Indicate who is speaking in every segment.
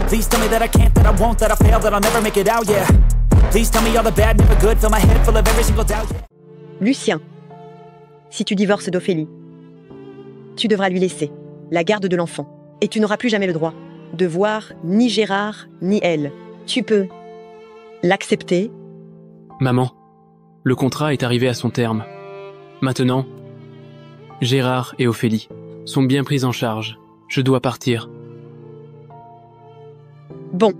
Speaker 1: Please tell me that I can't, that I won't, that I fail, that I'll never make it out, yeah. Please tell me all the bad, never good, fill my head full of every single doubt, yeah.
Speaker 2: Lucien, si tu divorces d'Ophélie, tu devras lui laisser la garde de l'enfant. Et tu n'auras plus jamais le droit de voir ni Gérard, ni elle. Tu peux l'accepter?
Speaker 3: Maman, le contrat est arrivé à son terme. Maintenant, Gérard et Ophélie sont bien pris en charge. Je dois partir.
Speaker 2: Bon,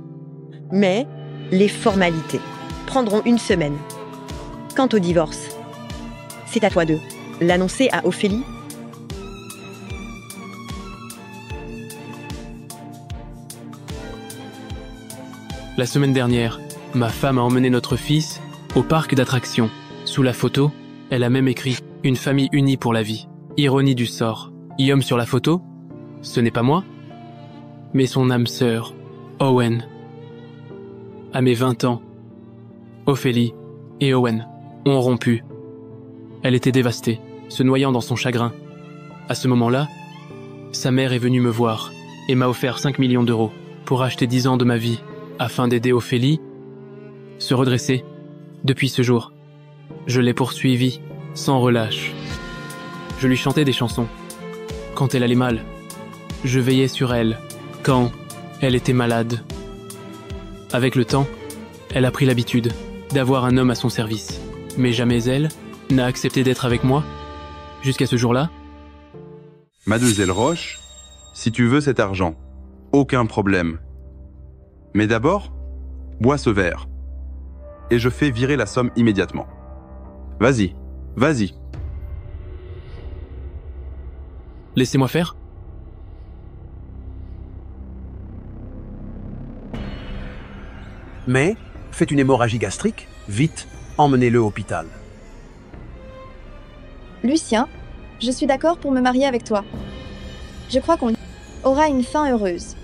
Speaker 2: mais les formalités prendront une semaine. Quant au divorce, c'est à toi de l'annoncer à Ophélie.
Speaker 3: La semaine dernière, ma femme a emmené notre fils au parc d'attractions. Sous la photo, elle a même écrit « Une famille unie pour la vie ». Ironie du sort. Guillaume sur la photo, ce n'est pas moi, mais son âme sœur, Owen. À mes 20 ans, Ophélie et Owen ont rompu. Elle était dévastée, se noyant dans son chagrin. À ce moment-là, sa mère est venue me voir et m'a offert 5 millions d'euros pour acheter 10 ans de ma vie afin d'aider Ophélie se redresser. Depuis ce jour, je l'ai poursuivie sans relâche. Je lui chantais des chansons. Quand elle allait mal, je veillais sur elle. Quand elle était malade. Avec le temps, elle a pris l'habitude d'avoir un homme à son service. Mais jamais elle n'a accepté d'être avec moi. Jusqu'à ce jour-là.
Speaker 4: Mademoiselle Roche, si tu veux cet argent, aucun problème. Mais d'abord, bois ce verre. Et je fais virer la somme immédiatement. Vas-y, vas-y.
Speaker 3: Laissez-moi faire.
Speaker 5: Mais, fait une hémorragie gastrique, vite, emmenez-le au hôpital.
Speaker 6: Lucien, je suis d'accord pour me marier avec toi. Je crois qu'on aura une fin heureuse.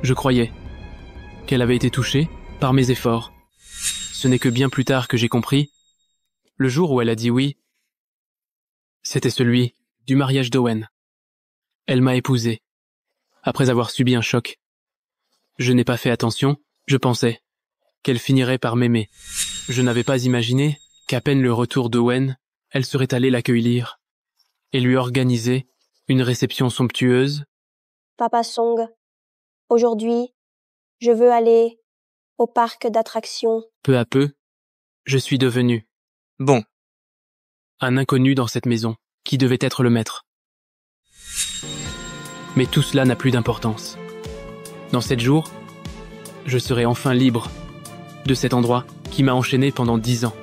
Speaker 3: Je croyais qu'elle avait été touchée par mes efforts. Ce n'est que bien plus tard que j'ai compris. Le jour où elle a dit oui, c'était celui du mariage d'Owen. Elle m'a épousé, après avoir subi un choc. Je n'ai pas fait attention, je pensais qu'elle finirait par m'aimer. Je n'avais pas imaginé qu'à peine le retour d'Owen, elle serait allée l'accueillir et lui organiser une réception somptueuse.
Speaker 7: Papa Song, aujourd'hui, je veux aller au parc d'attractions.
Speaker 3: Peu à peu, je suis devenu un inconnu dans cette maison, qui devait être le maître. Mais tout cela n'a plus d'importance. Dans 7 jours, je serai enfin libre de cet endroit qui m'a enchaîné pendant 10 ans.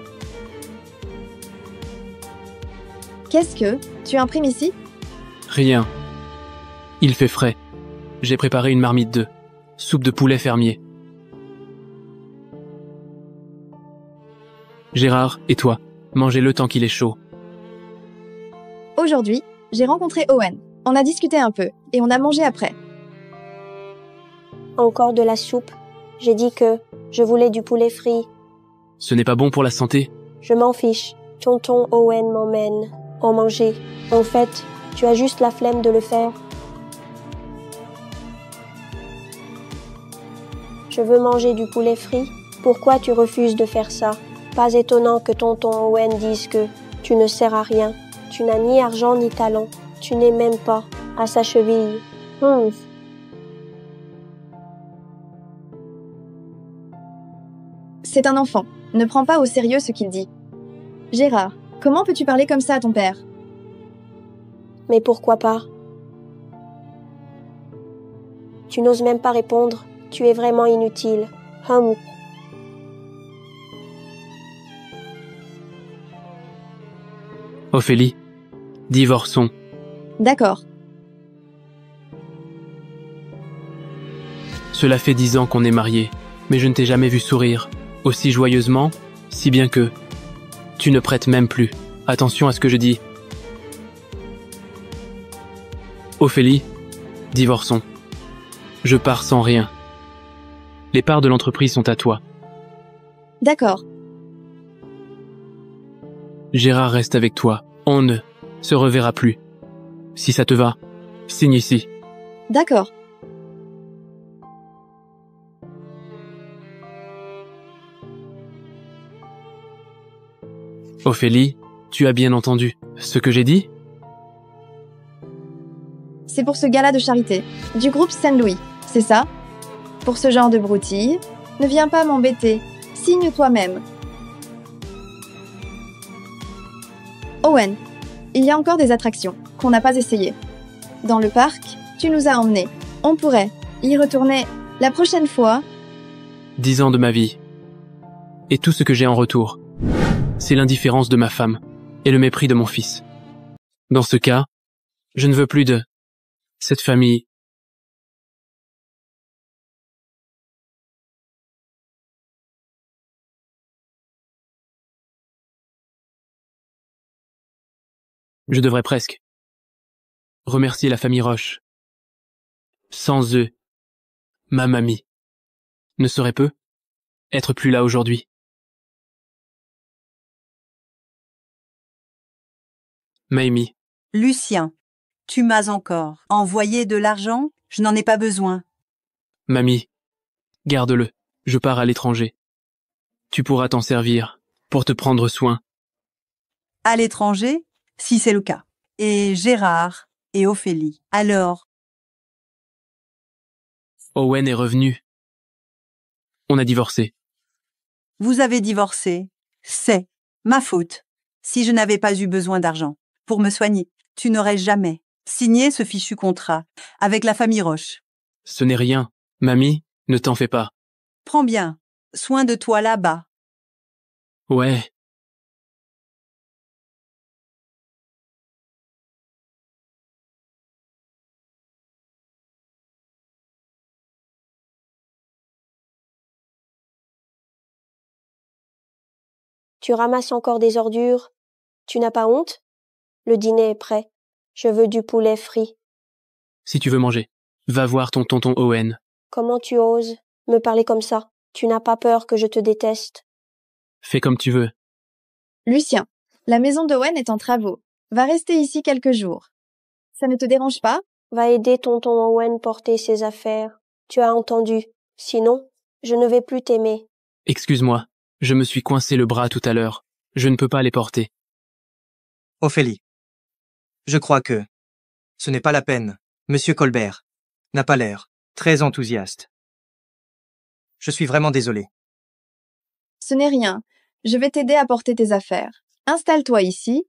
Speaker 6: Qu'est-ce que tu imprimes ici?
Speaker 3: Rien. Il fait frais. J'ai préparé une marmite de soupe de poulet fermier. Gérard et toi, mangez-le tant qu'il est chaud.
Speaker 6: Aujourd'hui, j'ai rencontré Owen. On a discuté un peu et on a mangé après.
Speaker 7: Encore de la soupe. J'ai dit que je voulais du poulet frit.
Speaker 3: Ce n'est pas bon pour la santé.
Speaker 7: Je m'en fiche. Tonton Owen m'emmène en manger. En fait, tu as juste la flemme de le faire. Je veux manger du poulet frit. Pourquoi tu refuses de faire ça? Pas étonnant que tonton Owen dise que tu ne sers à rien. Tu n'as ni argent ni talent. Tu n'es même pas à sa cheville.
Speaker 6: C'est un enfant. Ne prends pas au sérieux ce qu'il dit. Gérard, comment peux-tu parler comme ça à ton père?
Speaker 7: Mais pourquoi pas? Tu n'oses même pas répondre. Tu es vraiment inutile.
Speaker 3: Ophélie, divorçons.
Speaker 6: D'accord.
Speaker 3: Cela fait 10 ans qu'on est mariés, mais je ne t'ai jamais vu sourire aussi joyeusement, si bien que tu ne prêtes même plus attention à ce que je dis. Ophélie, divorçons. Je pars sans rien. Les parts de l'entreprise sont à toi.
Speaker 6: D'accord.
Speaker 3: Gérard reste avec toi. On ne se reverra plus. Si ça te va, signe ici.
Speaker 6: D'accord.
Speaker 3: Ophélie, tu as bien entendu ce que j'ai dit?
Speaker 6: C'est pour ce gala de charité, du groupe Saint-Louis, c'est ça? Pour ce genre de broutille, ne viens pas m'embêter, signe toi-même. Owen, il y a encore des attractions qu'on n'a pas essayées. Dans le parc, tu nous as emmenés. On pourrait y retourner la prochaine fois.
Speaker 3: 10 ans de ma vie. Et tout ce que j'ai en retour, c'est l'indifférence de ma femme et le mépris de mon fils. Dans ce cas, je ne veux plus de cette famille. Je devrais presque remercier la famille Roche. Sans eux, ma mamie ne saurait peu être plus là aujourd'hui. Mamie,
Speaker 8: Lucien, tu m'as encore envoyé de l'argent? Je n'en ai pas besoin.
Speaker 3: mamie, garde-le, je pars à l'étranger. Tu pourras t'en servir pour te prendre soin.
Speaker 8: À l'étranger, si c'est le cas. Et Gérard et Ophélie. Alors,
Speaker 3: Owen est revenu. On a divorcé.
Speaker 8: vous avez divorcé. C'est ma faute. Si je n'avais pas eu besoin d'argent pour me soigner, tu n'aurais jamais signé ce fichu contrat avec la famille Roche.
Speaker 3: Ce n'est rien. Mamie, ne t'en fais pas.
Speaker 8: Prends bien soin de toi là-bas.
Speaker 3: Ouais.
Speaker 7: Tu ramasses encore des ordures? Tu n'as pas honte? Le dîner est prêt. Je veux du poulet frit.
Speaker 3: Si tu veux manger, va voir ton tonton Owen.
Speaker 7: Comment tu oses me parler comme ça? Tu n'as pas peur que je te déteste?
Speaker 3: Fais comme tu veux.
Speaker 6: Lucien, la maison d'Owen est en travaux. Va rester ici quelques jours. Ça ne te dérange pas?
Speaker 7: Va aider tonton Owen porter ses affaires. Tu as entendu. Sinon, je ne vais plus t'aimer.
Speaker 3: Excuse-moi, je me suis coincé le bras tout à l'heure. Je ne peux pas les porter.
Speaker 9: Ophélie. Je crois que ce n'est pas la peine. Monsieur Colbert n'a pas l'air très enthousiaste. Je suis vraiment désolé.
Speaker 6: Ce n'est rien. Je vais t'aider à porter tes affaires. Installe-toi ici.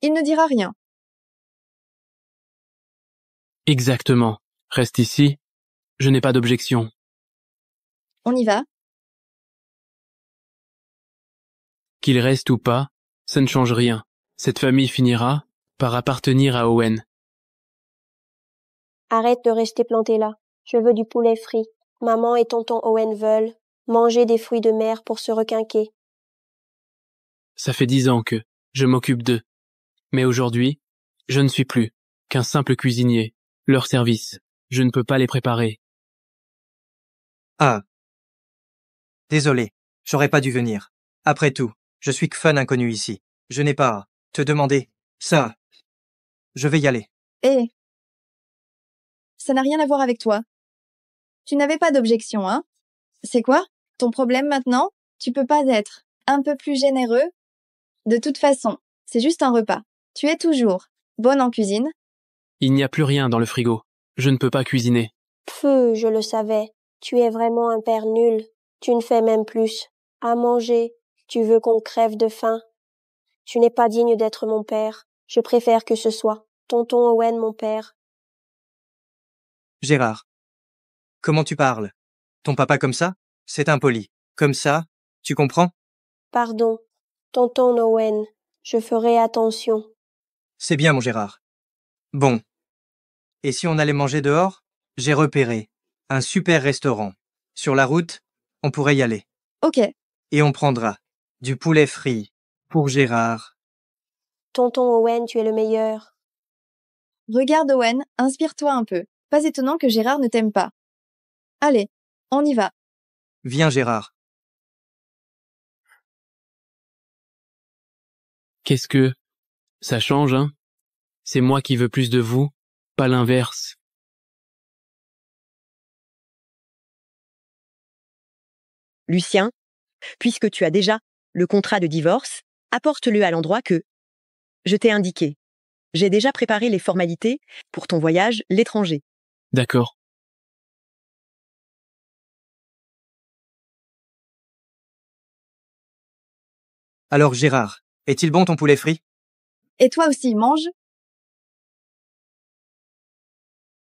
Speaker 6: Il ne dira rien.
Speaker 3: Exactement. Reste ici. Je n'ai pas d'objection.
Speaker 6: On y va?
Speaker 3: Qu'il reste ou pas, ça ne change rien. Cette famille finira par appartenir à Owen.
Speaker 7: Arrête de rester planté là. Je veux du poulet frit. Maman et tonton Owen veulent manger des fruits de mer pour se requinquer.
Speaker 3: Ça fait 10 ans que je m'occupe d'eux. Mais aujourd'hui, je ne suis plus qu'un simple cuisinier. Leur service, je ne peux pas les préparer.
Speaker 9: Ah. Désolé, j'aurais pas dû venir. Après tout, je suis que fun inconnu ici. Je n'ai pas à te demander ça. Je vais y aller.
Speaker 6: Eh. Ça n'a rien à voir avec toi. Tu n'avais pas d'objection, hein? C'est quoi? Ton problème maintenant? Tu peux pas être un peu plus généreux? De toute façon, c'est juste un repas. Tu es toujours bonne en cuisine.
Speaker 3: Il n'y a plus rien dans le frigo. Je ne peux pas cuisiner.
Speaker 7: Pfff, je le savais. Tu es vraiment un père nul. Tu ne fais même plus à manger. Tu veux qu'on crève de faim. Tu n'es pas digne d'être mon père. Je préfère que ce soit tonton Owen mon père.
Speaker 9: Gérard. Comment tu parles? Ton papa comme ça? C'est impoli. Comme ça, tu comprends?
Speaker 7: Pardon, tonton Owen. Je ferai attention.
Speaker 9: C'est bien, mon Gérard. Bon. Et si on allait manger dehors? J'ai repéré un super restaurant. Sur la route, on pourrait y aller.
Speaker 6: Ok.
Speaker 9: Et on prendra du poulet frit pour Gérard.
Speaker 7: Tonton Owen, tu es le meilleur.
Speaker 6: Regarde Owen, inspire-toi un peu. Pas étonnant que Gérard ne t'aime pas. Allez, on y va.
Speaker 9: Viens, Gérard.
Speaker 3: Qu'est-ce que ça change, hein? C'est moi qui veux plus de vous, pas l'inverse.
Speaker 2: Lucien, puisque tu as déjà le contrat de divorce, apporte-le à l'endroit que je t'ai indiqué. J'ai déjà préparé les formalités pour ton voyage l'étranger.
Speaker 3: D'accord.
Speaker 9: Alors Gérard, est-il bon ton poulet frit?
Speaker 6: Et toi aussi, mange.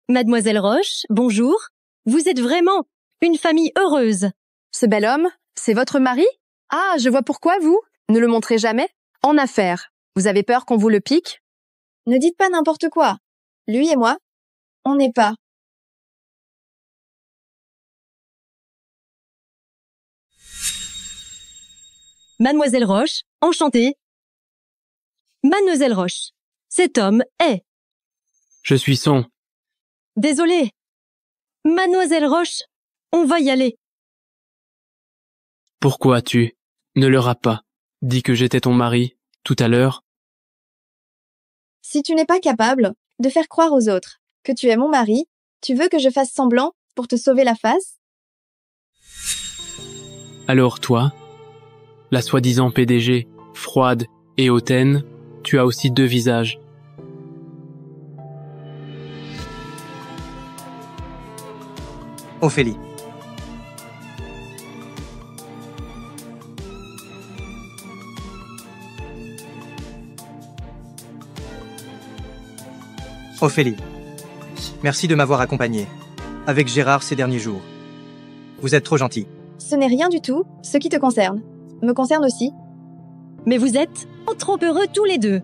Speaker 10: Mademoiselle Roche, bonjour. Vous êtes vraiment une famille heureuse.
Speaker 11: Ce bel homme, c'est votre mari? Ah, je vois pourquoi vous ne le montrez jamais. En affaires, vous avez peur qu'on vous le pique?
Speaker 6: Ne dites pas n'importe quoi. Lui et moi, on n'est pas.
Speaker 10: Mademoiselle Roche, enchantée. Mademoiselle Roche, cet homme est...
Speaker 3: Je suis son.
Speaker 10: Désolée. Mademoiselle Roche, on va y aller.
Speaker 3: Pourquoi tu ne leur as pas dit que j'étais ton mari tout à l'heure?
Speaker 6: Si tu n'es pas capable de faire croire aux autres que tu es mon mari, tu veux que je fasse semblant pour te sauver la face?
Speaker 3: Alors toi, la soi-disant PDG, froide et hautaine, tu as aussi deux visages.
Speaker 9: Ophélie. Ophélie, merci de m'avoir accompagné avec Gérard ces derniers jours. Vous êtes trop gentil.
Speaker 6: Ce n'est rien du tout ce qui te concerne. Me concerne aussi.
Speaker 10: Mais vous êtes trop heureux tous les deux.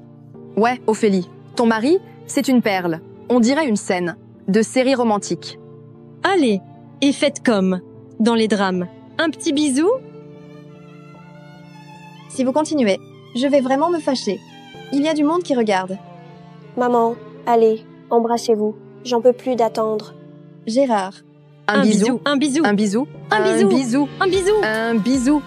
Speaker 11: Ouais, Ophélie, ton mari, c'est une perle. On dirait une scène de série romantique.
Speaker 10: Allez, et faites comme dans les drames. Un petit bisou?
Speaker 6: Si vous continuez, je vais vraiment me fâcher. Il y a du monde qui regarde.
Speaker 7: Maman, allez, embrassez-vous. J'en peux plus d'attendre.
Speaker 6: Gérard.
Speaker 11: Un bisou.
Speaker 10: Un bisou.
Speaker 11: Un bisou.
Speaker 10: Un bisou.
Speaker 11: Un bisou.
Speaker 10: Un bisou.
Speaker 11: Un bisou.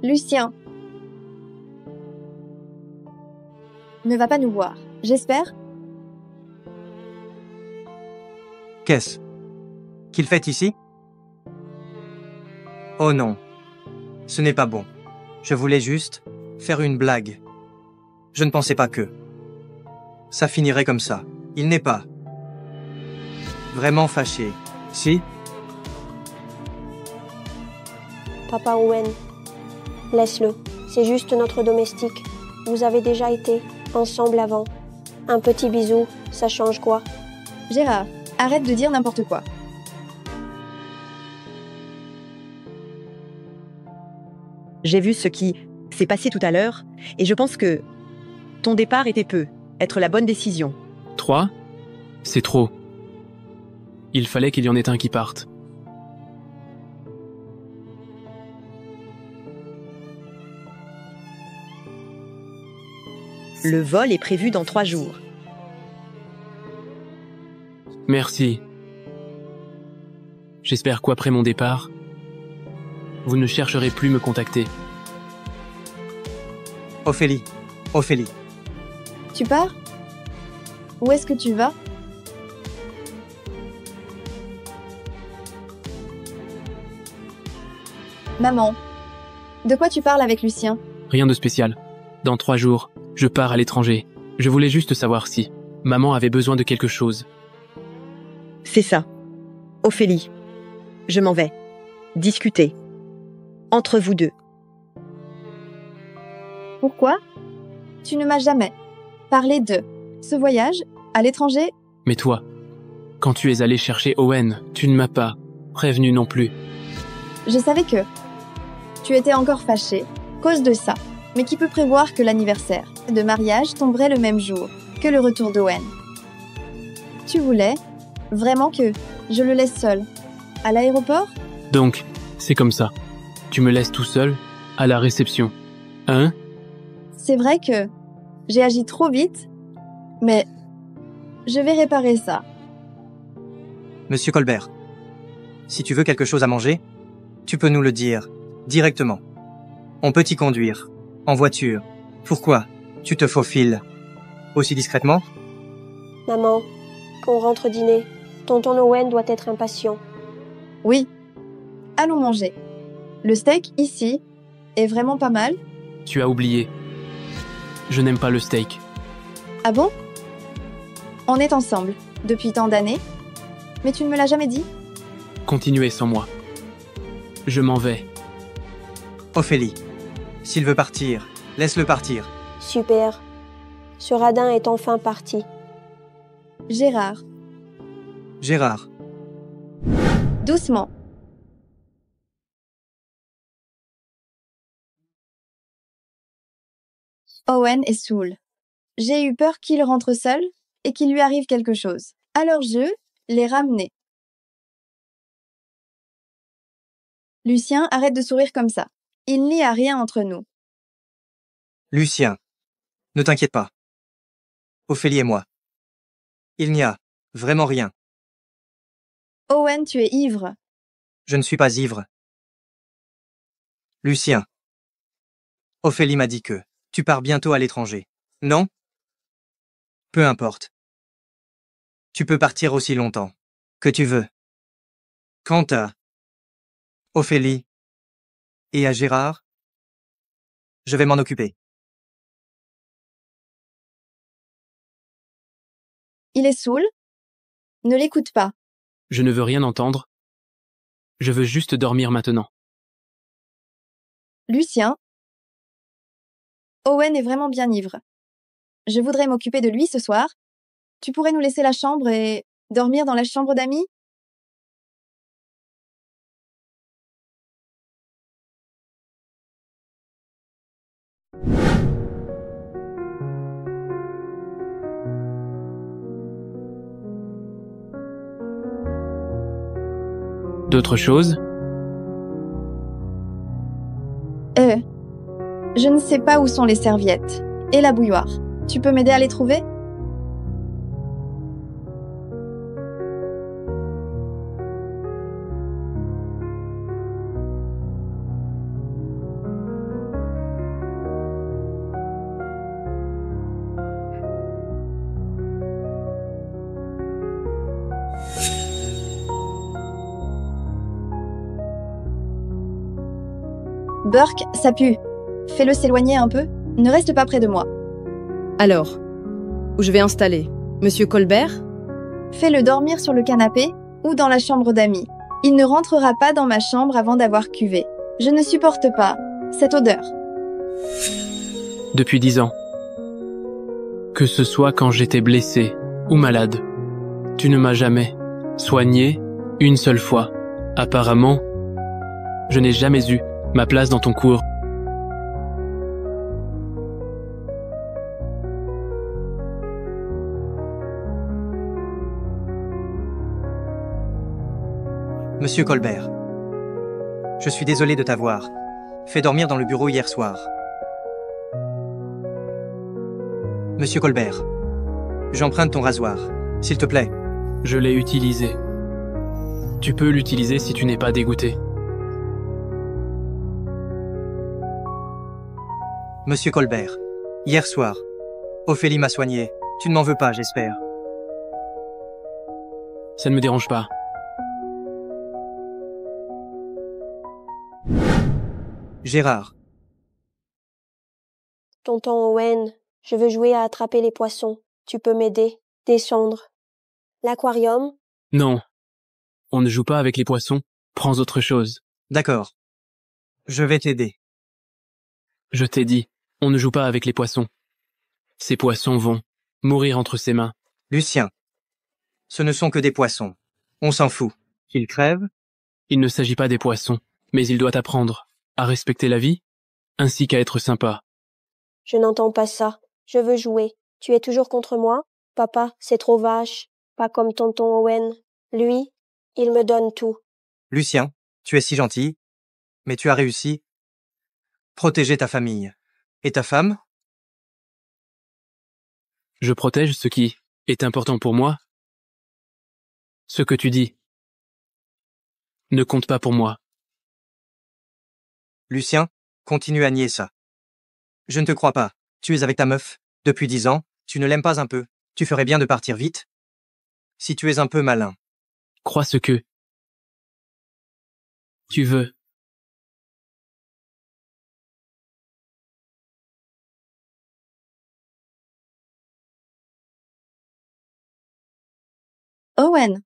Speaker 6: Lucien ne va pas nous voir, j'espère.
Speaker 9: Qu'est-ce qu'il fait ici? Oh non, ce n'est pas bon. Je voulais juste faire une blague. Je ne pensais pas que ça finirait comme ça. Il n'est pas vraiment fâché, si?
Speaker 7: Papa Owen, laisse-le. C'est juste notre domestique. Vous avez déjà été ensemble avant. Un petit bisou, ça change quoi?
Speaker 6: Gérard, arrête de dire n'importe quoi.
Speaker 2: J'ai vu ce qui s'est passé tout à l'heure et je pense que ton départ était peu être la bonne décision.
Speaker 3: 3? C'est trop. Il fallait qu'il y en ait un qui parte.
Speaker 2: Le vol est prévu dans 3 jours.
Speaker 3: Merci. J'espère qu'après mon départ, vous ne chercherez plus me contacter.
Speaker 9: Ophélie, Ophélie.
Speaker 6: Tu pars? Où est-ce que tu vas? Maman, de quoi tu parles avec Lucien?
Speaker 3: Rien de spécial. Dans 3 jours, je pars à l'étranger. Je voulais juste savoir si maman avait besoin de quelque chose.
Speaker 2: C'est ça. Ophélie, je m'en vais. Discutez. Entre vous deux.
Speaker 6: Pourquoi? Tu ne m'as jamais parlé de ce voyage à l'étranger.
Speaker 3: Mais toi, quand tu es allé chercher Owen, tu ne m'as pas prévenu non plus.
Speaker 6: Je savais que tu étais encore fâché, cause de ça. Mais qui peut prévoir que l'anniversaire de mariage tomberait le même jour que le retour d'Owen? Tu voulais vraiment que je le laisse seul à l'aéroport?
Speaker 3: Donc, c'est comme ça. Tu me laisses tout seul à la réception. Hein?
Speaker 6: C'est vrai que j'ai agi trop vite, mais je vais réparer ça.
Speaker 9: Monsieur Colbert, si tu veux quelque chose à manger, tu peux nous le dire directement. On peut y conduire. En voiture. Pourquoi tu te faufiles aussi discrètement?
Speaker 7: Maman, qu'on rentre dîner. Tonton Owen doit être impatient.
Speaker 6: Oui. Allons manger. Le steak, ici, est vraiment pas mal.
Speaker 3: Tu as oublié. Je n'aime pas le steak.
Speaker 6: Ah bon? On est ensemble, depuis tant d'années. Mais tu ne me l'as jamais dit?
Speaker 3: Continuez sans moi. Je m'en vais.
Speaker 9: Ophélie, s'il veut partir, laisse-le partir.
Speaker 7: Super. Ce radin est enfin parti.
Speaker 6: Gérard.
Speaker 9: Gérard,
Speaker 6: Doucement. Owen est saoul. J'ai eu peur qu'il rentre seul et qu'il lui arrive quelque chose. Alors je l'ai ramené. Lucien, arrête de sourire comme ça. Il n'y a rien entre nous.
Speaker 9: Lucien, ne t'inquiète pas. Ophélie et moi. Il n'y a vraiment rien.
Speaker 6: Owen, tu es ivre.
Speaker 9: Je ne suis pas ivre. Lucien. Ophélie m'a dit que tu pars bientôt à l'étranger. Non? Peu importe. Tu peux partir aussi longtemps que tu veux. Quant à Ophélie et à Gérard, je vais m'en occuper.
Speaker 6: Il est saoul. Ne l'écoute pas.
Speaker 3: Je ne veux rien entendre. Je veux juste dormir maintenant.
Speaker 6: Lucien. Owen est vraiment bien ivre. Je voudrais m'occuper de lui ce soir. Tu pourrais nous laisser la chambre et dormir dans la chambre d'amis?
Speaker 3: D'autres choses?
Speaker 6: Je ne sais pas où sont les serviettes et la bouilloire. Tu peux m'aider à les trouver? Burke, ça pue. Fais-le s'éloigner un peu. Ne reste pas près de moi.
Speaker 11: Alors, où je vais installer Monsieur Colbert?
Speaker 6: Fais-le dormir sur le canapé ou dans la chambre d'amis. Il ne rentrera pas dans ma chambre avant d'avoir cuvé. Je ne supporte pas cette odeur.
Speaker 3: Depuis 10 ans. Que ce soit quand j'étais blessé ou malade, tu ne m'as jamais soigné une seule fois. Apparemment, je n'ai jamais eu ma place dans ton cours.
Speaker 9: Monsieur Colbert, je suis désolé de t'avoir fait dormir dans le bureau hier soir. Monsieur Colbert, j'emprunte ton rasoir, s'il te plaît.
Speaker 3: Je l'ai utilisé. Tu peux l'utiliser si tu n'es pas dégoûté.
Speaker 9: Monsieur Colbert, hier soir, Ophélie m'a soigné. Tu ne m'en veux pas, j'espère.
Speaker 3: Ça ne me dérange pas.
Speaker 9: Gérard,
Speaker 7: Tonton Owen, je veux jouer à attraper les poissons. Tu peux m'aider? Descendre. L'aquarium?
Speaker 3: Non. On ne joue pas avec les poissons. Prends autre chose.
Speaker 9: d'accord. Je vais t'aider.
Speaker 3: Je t'ai dit, on ne joue pas avec les poissons. Ces poissons vont mourir entre ses mains.
Speaker 9: Lucien, ce ne sont que des poissons. On s'en fout. Qu'ils crèvent?
Speaker 3: Il ne s'agit pas des poissons, mais il doit apprendre à respecter la vie, ainsi qu'à être sympa.
Speaker 7: Je n'entends pas ça. Je veux jouer. Tu es toujours contre moi? Papa, c'est trop vache. Pas comme tonton Owen. Lui, il me donne tout.
Speaker 9: Lucien, tu es si gentil, mais tu as réussi. Protéger ta famille. Et ta femme?
Speaker 3: Je protège ce qui est important pour moi. Ce que tu dis ne compte pas pour moi.
Speaker 9: Lucien, Continue à nier ça. Je ne te crois pas. Tu es avec ta meuf, depuis 10 ans, tu ne l'aimes pas un peu. Tu ferais bien de partir vite. Si tu es un peu malin.
Speaker 3: Crois ce que tu veux.
Speaker 6: Owen.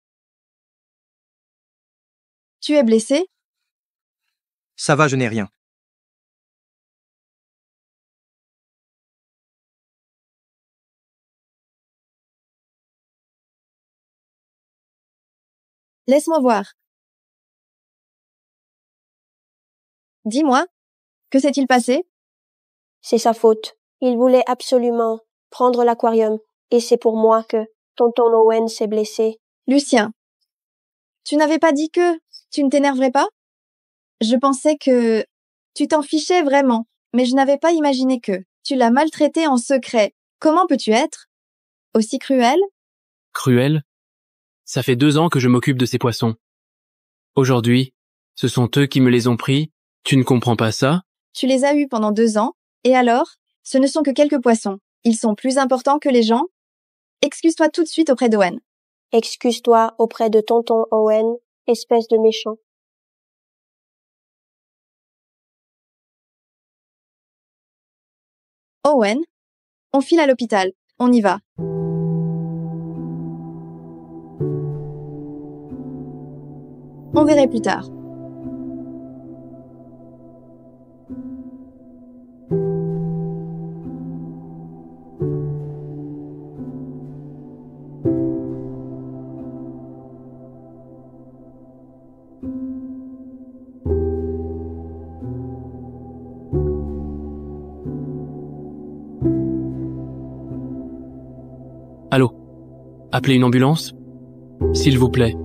Speaker 6: Tu es blessé?
Speaker 9: Ça va, je n'ai rien.
Speaker 6: Laisse-moi voir. Dis-moi, que s'est-il passé?
Speaker 7: C'est sa faute. Il voulait absolument prendre l'aquarium, et c'est pour moi que tonton Owen s'est blessé.
Speaker 6: Lucien, tu n'avais pas dit que tu ne t'énerverais pas? Je pensais que tu t'en fichais vraiment, mais je n'avais pas imaginé que tu l'as maltraité en secret. Comment peux-tu être aussi cruel?
Speaker 3: Cruel? Ça fait 2 ans que je m'occupe de ces poissons. Aujourd'hui, ce sont eux qui me les ont pris. Tu ne comprends pas ça?
Speaker 6: Tu les as eus pendant 2 ans, et alors, ce ne sont que quelques poissons. Ils sont plus importants que les gens? Excuse-toi tout de suite auprès d'Owen.
Speaker 7: Excuse-toi auprès de tonton Owen, espèce de méchant.
Speaker 6: Owen, on file à l'hôpital. On y va. On verra plus tard.
Speaker 3: Allô? Appelez une ambulance? S'il vous plaît.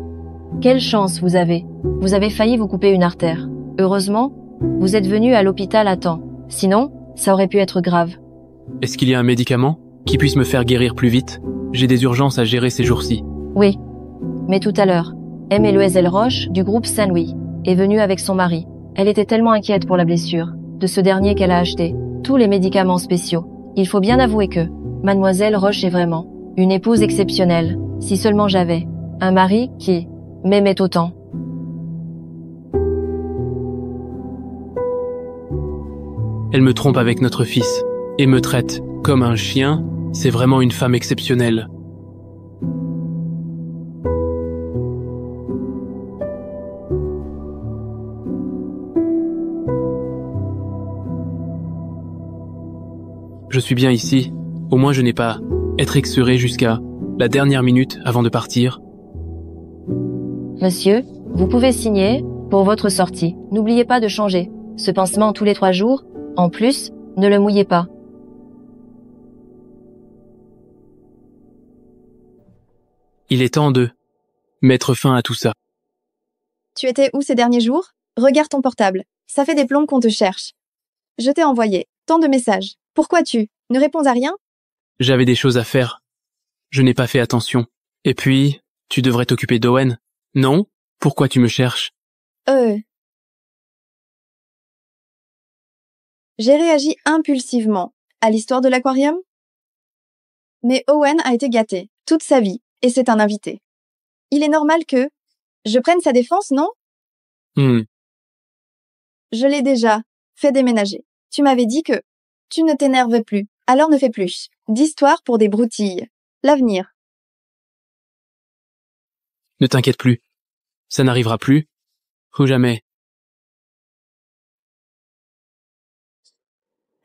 Speaker 12: Quelle chance vous avez. Vous avez failli vous couper une artère. Heureusement, vous êtes venu à l'hôpital à temps. Sinon, ça aurait pu être grave.
Speaker 3: Est-ce qu'il y a un médicament qui puisse me faire guérir plus vite? J'ai des urgences à gérer ces jours-ci.
Speaker 12: Oui. Mais tout à l'heure, Loisel Roche, du groupe Saint-Louis, est venue avec son mari. Elle était tellement inquiète pour la blessure de ce dernier qu'elle a acheté tous les médicaments spéciaux. Il faut bien avouer que Mademoiselle Roche est vraiment une épouse exceptionnelle. Si seulement j'avais un mari qui m'aimait autant.
Speaker 3: Elle me trompe avec notre fils et me traite comme un chien. C'est vraiment une femme exceptionnelle. Je suis bien ici. Au moins je n'ai pas être exuré jusqu'à la dernière minute avant de partir.
Speaker 12: Monsieur, vous pouvez signer pour votre sortie. N'oubliez pas de changer ce pansement tous les 3 jours. En plus, ne le mouillez pas.
Speaker 3: Il est temps de mettre fin à tout ça.
Speaker 6: Tu étais où ces derniers jours? Regarde ton portable. Ça fait des plombes qu'on te cherche. Je t'ai envoyé tant de messages. Pourquoi tu ne réponds à rien?
Speaker 3: J'avais des choses à faire. Je n'ai pas fait attention. Et puis, tu devrais t'occuper d'Owen. Non? Pourquoi tu me cherches?
Speaker 6: J'ai réagi impulsivement à l'histoire de l'aquarium. Mais Owen a été gâté toute sa vie, et c'est un invité. Il est normal que je prenne sa défense, non? Je l'ai déjà fait déménager. Tu m'avais dit que tu ne t'énervais plus, alors ne fais plus d'histoires pour des broutilles. L'avenir.
Speaker 3: Ne t'inquiète plus. Ça n'arrivera plus. Ou jamais.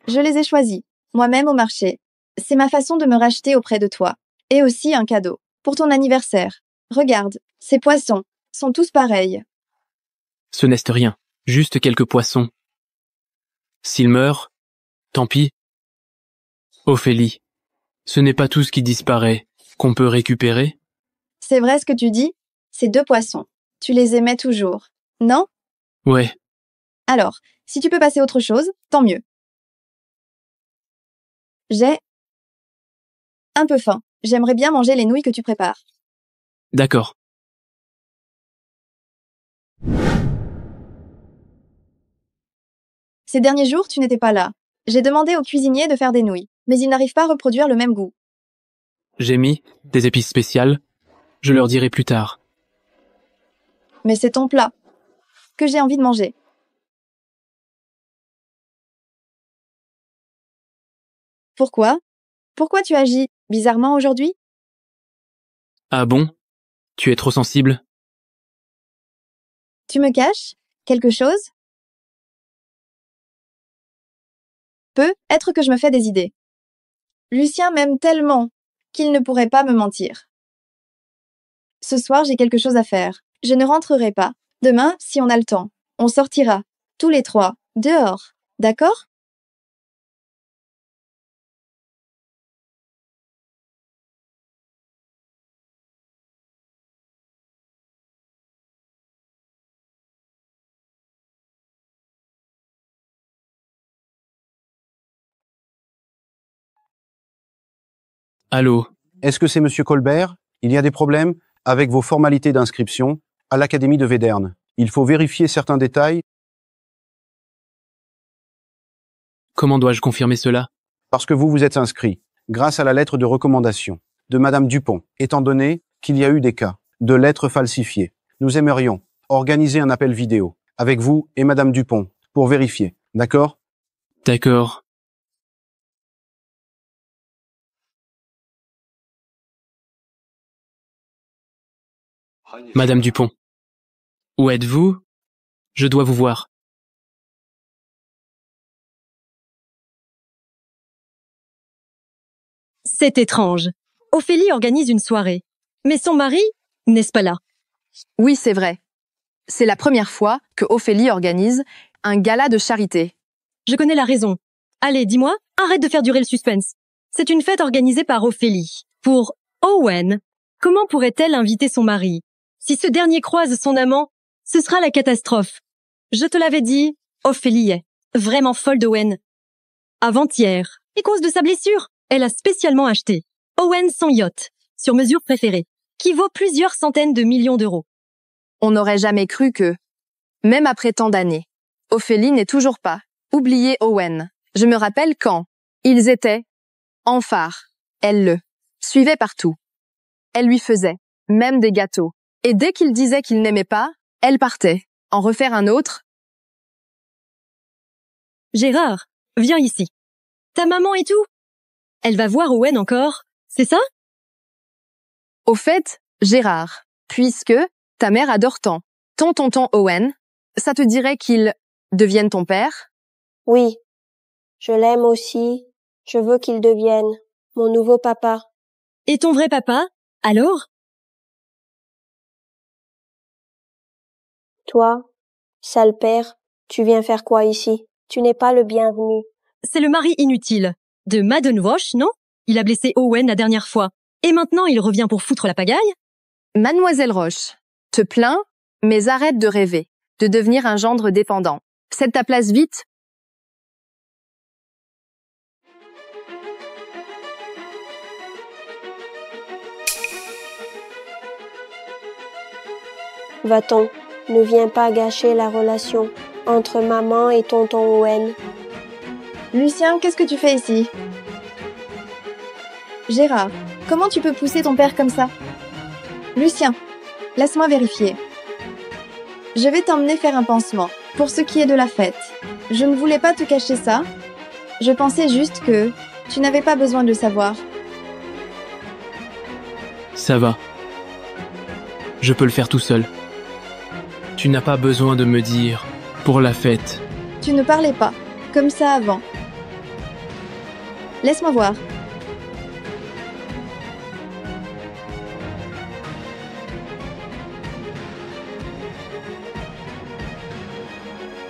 Speaker 6: Je les ai choisis, moi-même au marché. C'est ma façon de me racheter auprès de toi. Et aussi un cadeau. Pour ton anniversaire. Regarde, ces poissons sont tous pareils.
Speaker 3: Ce n'est rien. Juste quelques poissons. S'ils meurent, tant pis. Ophélie, ce n'est pas tout ce qui disparaît qu'on peut récupérer?
Speaker 6: C'est vrai ce que tu dis? Ces 2 poissons. Tu les aimais toujours, non?
Speaker 3: Ouais.
Speaker 6: Alors, si tu peux passer à autre chose, tant mieux. J'ai un peu faim. J'aimerais bien manger les nouilles que tu prépares.
Speaker 3: D'accord.
Speaker 6: Ces derniers jours, tu n'étais pas là. J'ai demandé au cuisinier de faire des nouilles, mais il n'arrive pas à reproduire le même goût.
Speaker 3: J'ai mis des épices spéciales. Je leur dirai plus tard.
Speaker 6: Mais c'est ton plat que j'ai envie de manger. Pourquoi? Pourquoi tu agis bizarrement aujourd'hui?
Speaker 3: Ah bon? Tu es trop sensible?
Speaker 6: Tu me caches quelque chose? Peut être que je me fais des idées. Lucien m'aime tellement qu'il ne pourrait pas me mentir. Ce soir, j'ai quelque chose à faire. Je ne rentrerai pas. Demain, si on a le temps, on sortira, tous les trois, dehors. D'accord?
Speaker 3: Allô?
Speaker 5: Est-ce que c'est Monsieur Colbert? Il y a des problèmes avec vos formalités d'inscription à l'Académie de Véderne. Il faut vérifier certains détails.
Speaker 3: Comment dois-je confirmer cela?
Speaker 5: Parce que vous vous êtes inscrit, grâce à la lettre de recommandation de Madame Dupont, étant donné qu'il y a eu des cas de lettres falsifiées. Nous aimerions organiser un appel vidéo avec vous et Madame Dupont pour vérifier. D'accord?
Speaker 3: D'accord. Madame Dupont. Où êtes-vous? Je dois vous voir.
Speaker 10: C'est étrange. Ophélie organise une soirée. Mais son mari, n'est-ce pas là?
Speaker 11: Oui, c'est vrai. C'est la première fois que Ophélie organise un gala de charité.
Speaker 10: Je connais la raison. Allez, dis-moi, arrête de faire durer le suspense. C'est une fête organisée par Ophélie. Pour Owen. Comment pourrait-elle inviter son mari? Si ce dernier croise son amant, ce sera la catastrophe. Je te l'avais dit, Ophélie est vraiment folle d'Owen. Avant-hier, à cause de sa blessure, elle a spécialement acheté Owen son yacht, sur mesure préférée, qui vaut plusieurs centaines de millions d'euros.
Speaker 11: On n'aurait jamais cru que, même après tant d'années, Ophélie n'est toujours pas oublié Owen. Je me rappelle quand ils étaient en phare. Elle le suivait partout. Elle lui faisait même des gâteaux. Et dès qu'il disait qu'il n'aimait pas, elle partait en refaire un autre.
Speaker 10: Gérard, viens ici. Ta maman et tout? Elle va voir Owen encore, c'est ça?
Speaker 11: Au fait, Gérard, puisque ta mère adore tant ton tonton Owen, ça te dirait qu'il devienne ton père?
Speaker 7: Oui, je l'aime aussi. Je veux qu'il devienne mon nouveau papa.
Speaker 10: Et ton vrai papa, alors?
Speaker 7: Toi, sale père, tu viens faire quoi ici? Tu n'es pas le bienvenu.
Speaker 10: C'est le mari inutile de Madden Roche, non? Il a blessé Owen la dernière fois. Et maintenant, il revient pour foutre la pagaille?
Speaker 11: Mademoiselle Roche, te plains, mais arrête de rêver, de devenir un gendre dépendant. Cède ta place vite.
Speaker 7: Va-t'en, ne viens pas gâcher la relation entre maman et tonton Owen.
Speaker 6: Lucien, qu'est-ce que tu fais ici? Gérard, comment tu peux pousser ton père comme ça? Lucien, laisse-moi vérifier. Je vais t'emmener faire un pansement, pour ce qui est de la fête. Je ne voulais pas te cacher ça. Je pensais juste que tu n'avais pas besoin de le savoir.
Speaker 3: Ça va. Je peux le faire tout seul. Tu n'as pas besoin de me dire pour la fête.
Speaker 6: Tu ne parlais pas comme ça avant. Laisse-moi voir.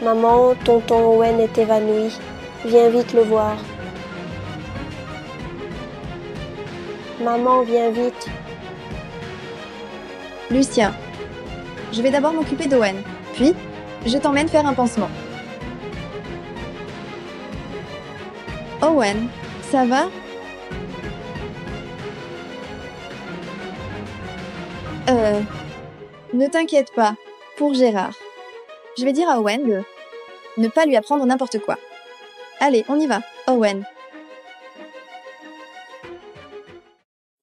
Speaker 7: Maman, tonton Owen est évanoui. Viens vite le voir. Maman, viens vite.
Speaker 6: Lucien, je vais d'abord m'occuper d'Owen, puis je t'emmène faire un pansement. Owen, ça va? Ne t'inquiète pas, pour Gérard. Je vais dire à Owen de Ne pas lui apprendre n'importe quoi. Allez, on y va, Owen.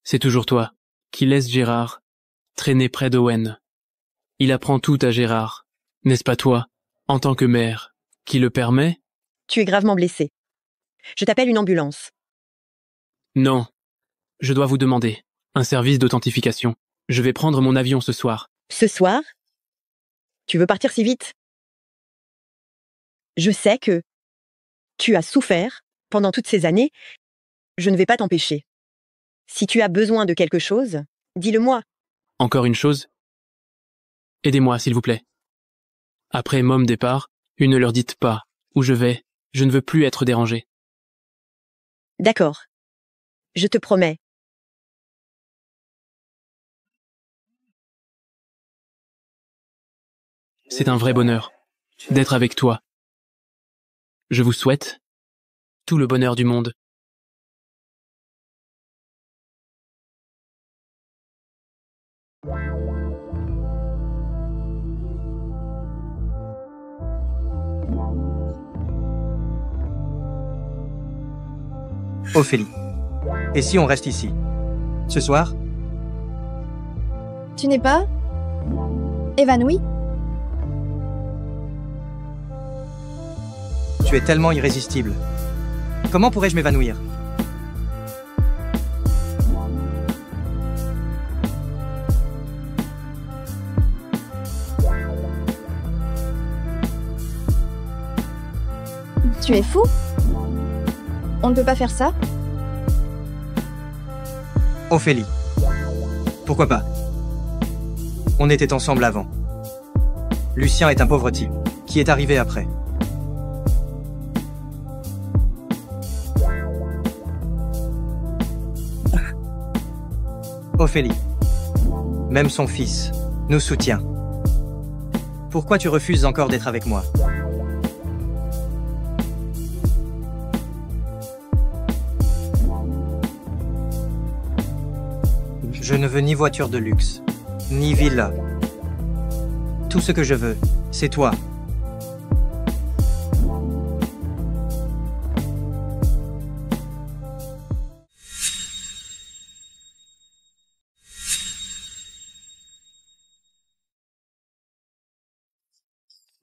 Speaker 3: C'est toujours toi qui laisse Gérard traîner près d'Owen. Il apprend tout à Gérard. N'est-ce pas toi, en tant que mère, qui le permet?
Speaker 2: Tu es gravement blessé. Je t'appelle une ambulance.
Speaker 3: Non. Je dois vous demander un service d'authentification. Je vais prendre mon avion ce soir.
Speaker 2: Ce soir? Tu veux partir si vite? Je sais que tu as souffert pendant toutes ces années. Je ne vais pas t'empêcher. Si tu as besoin de quelque chose, dis-le-moi.
Speaker 3: Encore une chose? Aidez-moi, s'il vous plaît. Après mon départ, ne leur dites pas où je vais. Je ne veux plus être dérangé.
Speaker 2: D'accord. Je te promets.
Speaker 3: C'est un vrai bonheur d'être avec toi. Je vous souhaite tout le bonheur du monde.
Speaker 9: Ophélie. Et si on reste ici? Ce soir?
Speaker 6: Tu n'es pas évanoui?
Speaker 9: Tu es tellement irrésistible. Comment pourrais-je m'évanouir?
Speaker 6: Tu es fou? On ne peut pas faire ça?
Speaker 9: Ophélie. Pourquoi pas? On était ensemble avant. Lucien est un pauvre type qui est arrivé après. Ophélie. Même son fils nous soutient. Pourquoi tu refuses encore d'être avec moi? Je ne veux ni voiture de luxe, ni villa. Tout ce que je veux, c'est toi.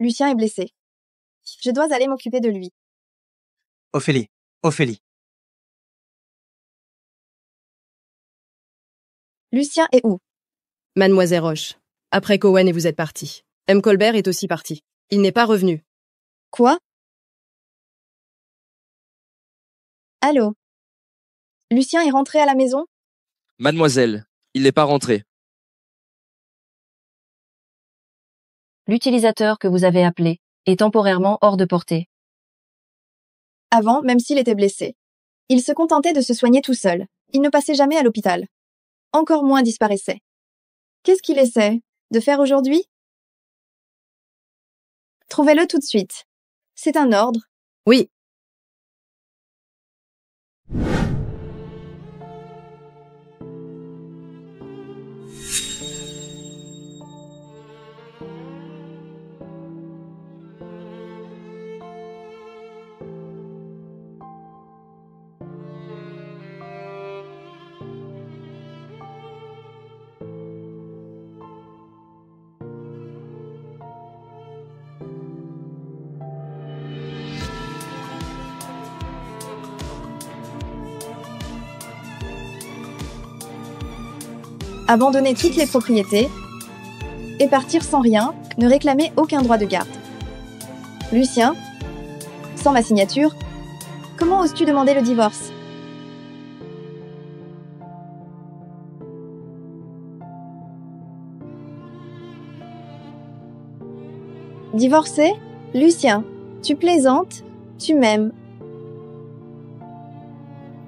Speaker 6: Lucien est blessé. Je dois aller m'occuper de lui.
Speaker 9: Ophélie, Ophélie.
Speaker 6: Lucien est où?
Speaker 13: Mademoiselle Roche, après qu'Owen et vous êtes partis. M. Colbert est aussi parti. Il n'est pas revenu.
Speaker 6: Quoi? Allô? Lucien est rentré à la maison?
Speaker 14: Mademoiselle, il n'est pas rentré.
Speaker 12: L'utilisateur que vous avez appelé est temporairement hors de portée.
Speaker 6: Avant, même s'il était blessé. Il se contentait de se soigner tout seul. Il ne passait jamais à l'hôpital. Encore moins disparaissait. Qu'est-ce qu'il essaie de faire aujourd'hui? Trouvez-le tout de suite. C'est un ordre.
Speaker 13: Oui.
Speaker 6: Abandonner toutes les propriétés et partir sans rien, ne réclamer aucun droit de garde. Lucien, sans ma signature, comment oses-tu demander le divorce? Divorcer? Lucien, tu plaisantes? Tu m'aimes?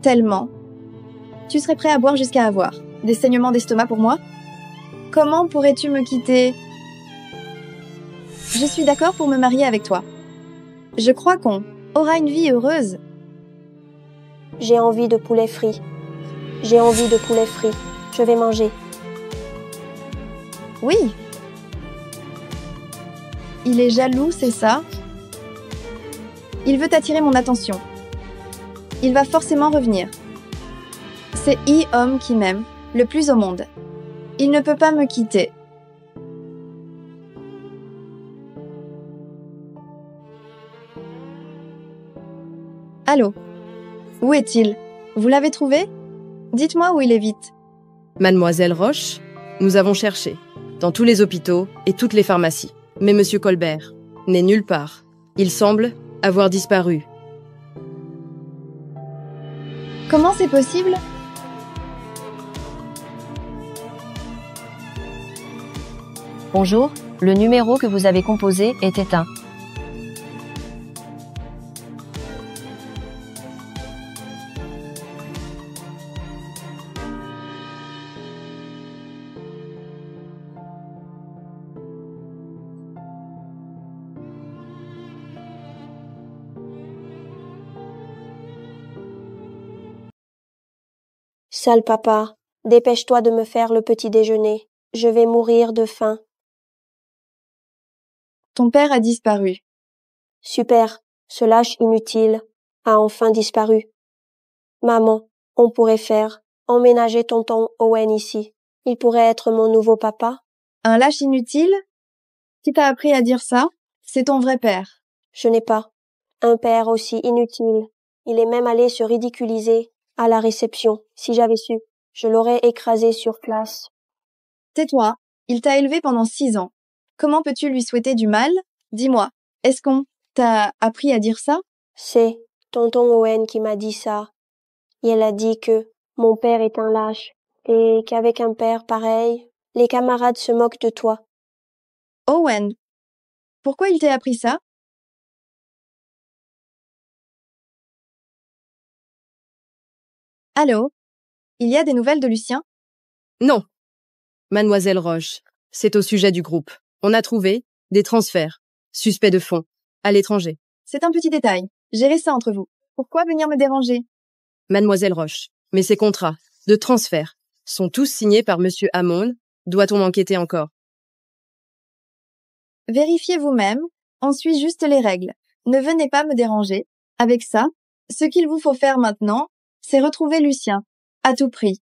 Speaker 6: Tellement. Tu serais prêt à boire jusqu'à avoir des saignements d'estomac pour moi? Comment pourrais-tu me quitter? Je suis d'accord pour me marier avec toi. Je crois qu'on aura une vie heureuse.
Speaker 7: J'ai envie de poulet frit. J'ai envie de poulet frit. Je vais manger.
Speaker 6: Oui. Il est jaloux, c'est ça? Il veut attirer mon attention. Il va forcément revenir. C'est homme qui m'aime, le plus au monde. Il ne peut pas me quitter. Allô? Où est-il? Vous l'avez trouvé? Dites-moi où il est vite.
Speaker 13: Mademoiselle Roche, nous avons cherché, dans tous les hôpitaux et toutes les pharmacies. Mais Monsieur Colbert n'est nulle part. Il semble avoir disparu.
Speaker 6: Comment c'est possible?
Speaker 12: Bonjour, le numéro que vous avez composé est éteint.
Speaker 7: Sale papa, dépêche-toi de me faire le petit déjeuner. Je vais mourir de faim.
Speaker 6: Ton père a disparu.
Speaker 7: Super, ce lâche inutile a enfin disparu. Maman, on pourrait faire emménager tonton Owen ici. Il pourrait être mon nouveau papa.
Speaker 6: Un lâche inutile? Qui t'a appris à dire ça? C'est ton vrai père.
Speaker 7: Je n'ai pas un père aussi inutile. Il est même allé se ridiculiser à la réception. Si j'avais su, je l'aurais écrasé sur place.
Speaker 6: Tais-toi, il t'a élevé pendant 6 ans. Comment peux-tu lui souhaiter du mal? Dis-moi, est-ce qu'on t'a appris à dire ça?
Speaker 7: C'est tonton Owen qui m'a dit ça. Il a dit que mon père est un lâche et qu'avec un père pareil, les camarades se moquent de toi.
Speaker 6: Owen, pourquoi il t'a appris ça? Allô? Il y a des nouvelles de Lucien?
Speaker 13: Non. Mademoiselle Roche, c'est au sujet du groupe. On a trouvé des transferts, suspects de fonds, à l'étranger.
Speaker 6: C'est un petit détail. Gérez ça entre vous. Pourquoi venir me déranger?
Speaker 13: Mademoiselle Roche, mais ces contrats de transfert sont tous signés par Monsieur Hammond. Doit-on enquêter encore?
Speaker 6: Vérifiez vous-même. On suit juste les règles. Ne venez pas me déranger. Avec ça, ce qu'il vous faut faire maintenant, c'est retrouver Lucien. À tout prix.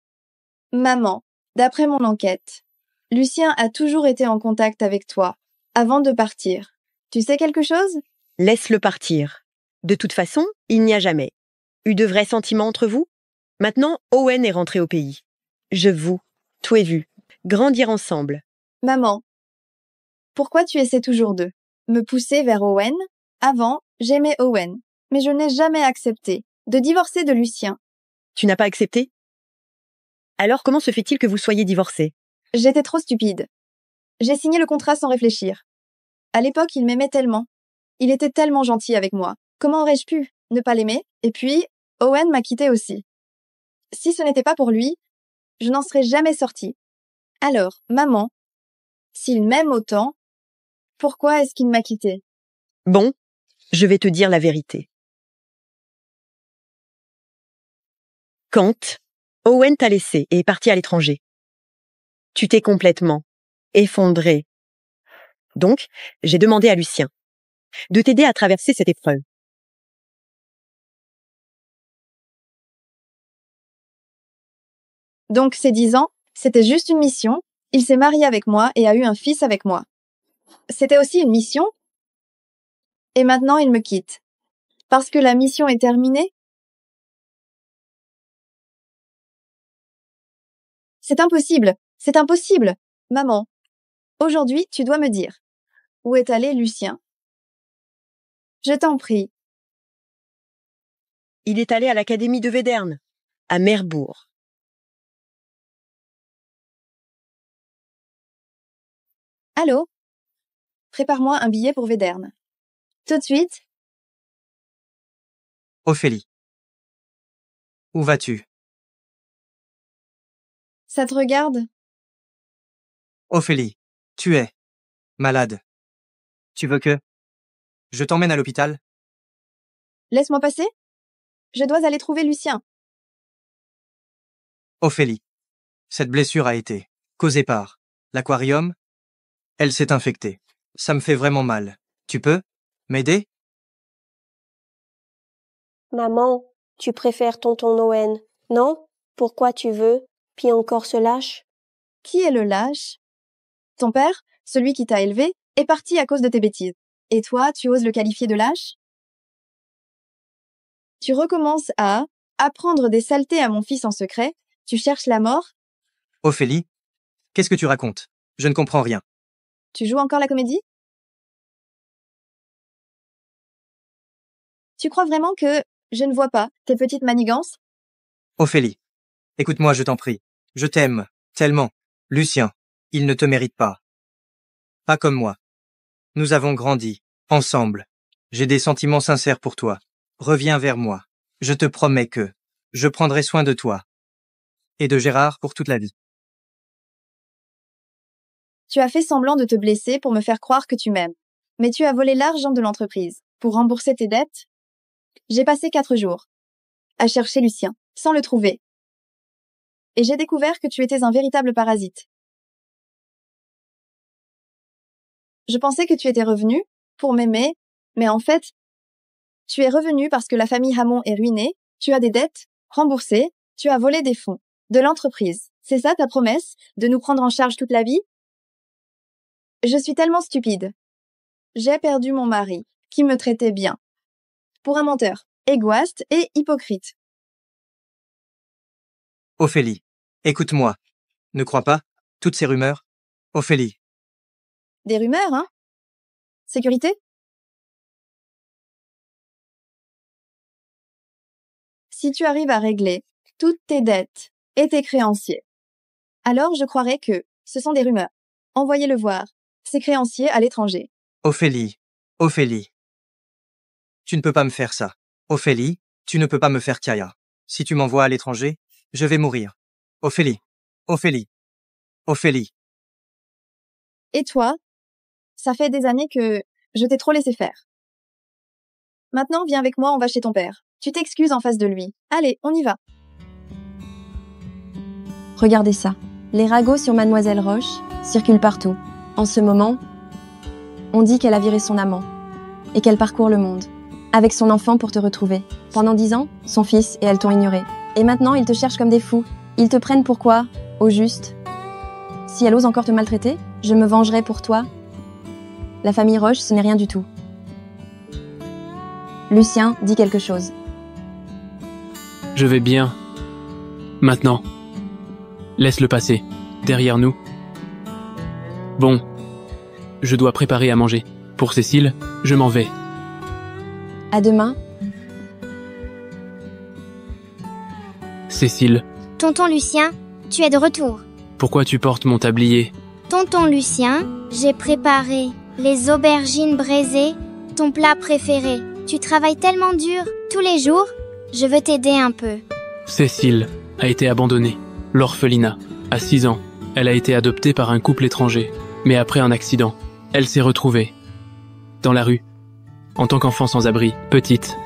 Speaker 6: Maman, d'après mon enquête, Lucien a toujours été en contact avec toi, avant de partir. Tu sais quelque chose?
Speaker 2: Laisse-le partir. De toute façon, il n'y a jamais eu de vrais sentiments entre vous. Maintenant, Owen est rentré au pays. Je vous, tout est vu, grandir ensemble.
Speaker 6: Maman, pourquoi tu essaies toujours de me pousser vers Owen? Avant, j'aimais Owen, mais je n'ai jamais accepté de divorcer de Lucien.
Speaker 2: Tu n'as pas accepté? Alors comment se fait-il que vous soyez divorcés?
Speaker 6: J'étais trop stupide. J'ai signé le contrat sans réfléchir. À l'époque, il m'aimait tellement. Il était tellement gentil avec moi. Comment aurais-je pu ne pas l'aimer? Et puis, Owen m'a quitté aussi. Si ce n'était pas pour lui, je n'en serais jamais sortie. Alors, maman, s'il m'aime autant, pourquoi est-ce qu'il m'a quitté?
Speaker 2: Bon, je vais te dire la vérité. Quand Owen t'a laissé et est parti à l'étranger, tu t'es complètement effondré. Donc, j'ai demandé à Lucien de t'aider à traverser cette épreuve.
Speaker 6: Donc, ces 10 ans, c'était juste une mission. Il s'est marié avec moi et a eu un fils avec moi. C'était aussi une mission. Et maintenant, il me quitte. Parce que la mission est terminée? C'est impossible. C'est impossible. Maman, aujourd'hui, tu dois me dire. Où est allé Lucien? Je t'en prie.
Speaker 2: Il est allé à l'académie de Véderne, à Merbourg.
Speaker 6: Allô? Prépare-moi un billet pour Véderne. Tout de suite.
Speaker 9: Ophélie. Où vas-tu?
Speaker 6: Ça te regarde?
Speaker 9: Ophélie, tu es malade. Tu veux que je t'emmène à l'hôpital?
Speaker 6: Laisse-moi passer. Je dois aller trouver Lucien.
Speaker 9: Ophélie, cette blessure a été causée par l'aquarium. Elle s'est infectée. Ça me fait vraiment mal. Tu peux m'aider?
Speaker 7: Maman, tu préfères tonton Owen, non? Pourquoi tu veux? Puis encore ce lâche?
Speaker 6: Qui est le lâche? Ton père, celui qui t'a élevé, est parti à cause de tes bêtises. Et toi, tu oses le qualifier de lâche? Tu recommences à apprendre des saletés à mon fils en secret? Tu cherches la mort?
Speaker 9: Ophélie, qu'est-ce que tu racontes? Je ne comprends rien.
Speaker 6: Tu joues encore la comédie? Tu crois vraiment que je ne vois pas tes petites manigances?
Speaker 9: Ophélie, écoute-moi, je t'en prie. Je t'aime, tellement. Lucien, il ne te mérite pas. Pas comme moi. Nous avons grandi, ensemble. J'ai des sentiments sincères pour toi. Reviens vers moi. Je te promets que je prendrai soin de toi. Et de Gérard pour toute la vie.
Speaker 6: Tu as fait semblant de te blesser pour me faire croire que tu m'aimes. Mais tu as volé l'argent de l'entreprise. Pour rembourser tes dettes, j'ai passé 4 jours à chercher Lucien, sans le trouver. Et j'ai découvert que tu étais un véritable parasite. Je pensais que tu étais revenu pour m'aimer, mais en fait, tu es revenu parce que la famille Hamon est ruinée, tu as des dettes remboursées, tu as volé des fonds de l'entreprise. C'est ça ta promesse, de nous prendre en charge toute la vie? Je suis tellement stupide. J'ai perdu mon mari, qui me traitait bien. Pour un menteur, égoïste et hypocrite.
Speaker 9: Ophélie, écoute-moi. Ne crois pas toutes ces rumeurs? Ophélie.
Speaker 6: Des rumeurs, hein? Sécurité? Si tu arrives à régler toutes tes dettes et tes créanciers, alors je croirais que ce sont des rumeurs. Envoyez-le voir, ses créanciers à l'étranger.
Speaker 9: Ophélie, Ophélie. Tu ne peux pas me faire ça. Ophélie, tu ne peux pas me faire Kaya. Si tu m'envoies à l'étranger, je vais mourir. Ophélie, Ophélie, Ophélie.
Speaker 6: Et toi? Ça fait des années que je t'ai trop laissé faire. Maintenant, viens avec moi, on va chez ton père. Tu t'excuses en face de lui. Allez, on y va.
Speaker 12: Regardez ça. Les ragots sur Mademoiselle Roche circulent partout. En ce moment, on dit qu'elle a viré son amant et qu'elle parcourt le monde avec son enfant pour te retrouver. Pendant 10 ans, son fils et elle t'ont ignoré. Et maintenant, ils te cherchent comme des fous. Ils te prennent pour quoi? Au juste. Si elle ose encore te maltraiter, je me vengerai pour toi. La famille Roche, ce n'est rien du tout. Lucien dit quelque chose.
Speaker 3: Je vais bien. Maintenant. Laisse-le passer. Derrière nous. Bon. Je dois préparer à manger. Pour Cécile, je m'en vais.
Speaker 12: À demain.
Speaker 3: Cécile,
Speaker 15: Tonton Lucien, tu es de retour.
Speaker 3: pourquoi tu portes mon tablier?
Speaker 15: Tonton Lucien, j'ai préparé les aubergines braisées, ton plat préféré. Tu travailles tellement dur, tous les jours. Je veux t'aider un peu.
Speaker 3: Cécile a été abandonnée. L'orphelinat. À 6 ans, elle a été adoptée par un couple étranger. Mais après un accident, elle s'est retrouvée dans la rue, en tant qu'enfant sans abri, petite.